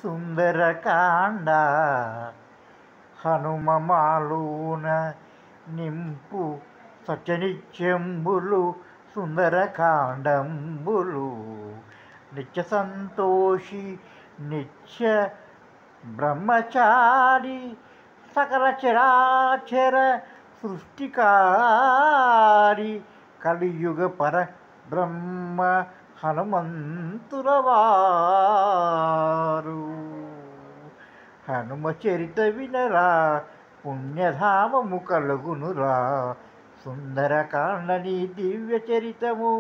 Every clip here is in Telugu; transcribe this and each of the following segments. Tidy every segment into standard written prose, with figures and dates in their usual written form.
సుందరకాండ హనుమమాలోన నింపు సత్యనిత్యంబులు సుందరకాండంబులు నిత్య సంతోషి నిత్య బ్రహ్మచారి సకల చరాచర సృష్టికారి కలియుగ పర బ్రహ్మ హనుమంతులవారు. హనుమ చరిత వినరా పుణ్యధామము కలుగునురా. సుందరకాండ నీ దివ్య చరితము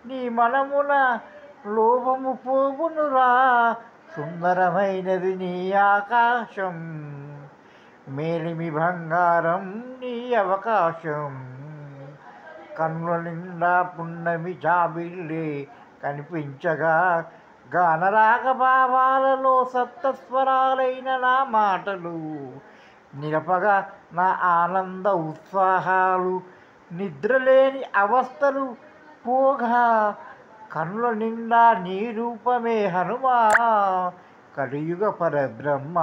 నీ మనమున లోభము పోగునురా. సుందరమైనది నీ ఆకాశం మేలిమి బంగారం నీ అవకాశం. కన్నుల నిండా పున్నమి జాబిల్లి కనిపించగా గానరాగ భావాలలో సప్తస్వరాలైన నా మాటలు నిరపగా నా ఆనంద ఉత్సాహాలు నిద్రలేని అవస్థలు పోగా కన్నుల నిండా నీ రూపమే హనుమా. కలియుగ పరబ్రహ్మ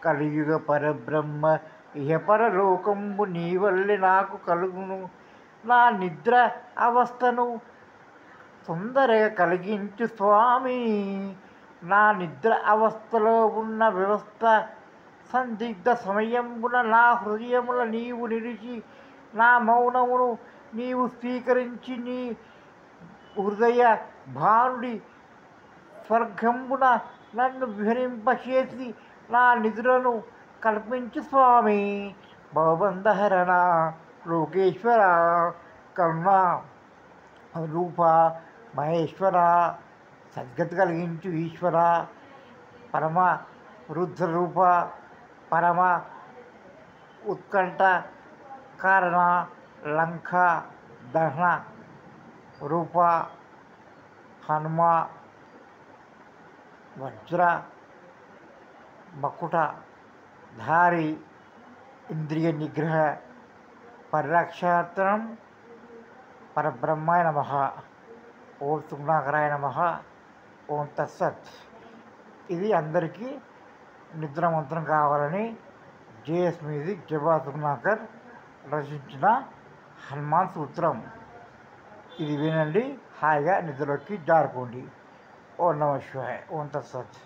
కలియుగ పరబ్రహ్మ ఇహ పరలోకంబు నీ వల్లే నాకు కలుగును. నా నిద్ర అవస్థను తొందరగా కలిగించు స్వామి. నా నిద్ర అవస్థలో ఉన్న వ్యవస్థ సందిగ్ధ సమయంబున నా హృదయముల నీవు నిలిచి నా మౌనమును నీవు స్వీకరించి నీ హృదయ భానుడి స్వర్గంబున నన్ను విహరింపచేసి నా నిధులను కల్పించు స్వామి. భవబంధహరణ లోకేశ్వర కరుణా రూప మహేశ్వర సద్గతి కలిగించు ఈశ్వర. పరమ రుద్రరూప పరమ ఉత్కంఠ కారణ లంక దహన రూప హనుమ వజ్ర మకుట ధారి ఇంద్రియ నిగ్రహ పరిరక్షార్థం పరబ్రహ్మాయ నమః. ఓం సుగుణాకరాయ నమః. ఓం తత్సత్. ఇది అందరికీ నిద్రమంత్రం కావాలని జేఎస్ మ్యూజిక్ జబా సుగుణాకర్ రచించిన హనుమాన్ సూత్రం. ఇది వినండి, హాయిగా నిద్రలోకి జారుకోండి. ఓం నమః శివాయ. ఓం తత్సత్.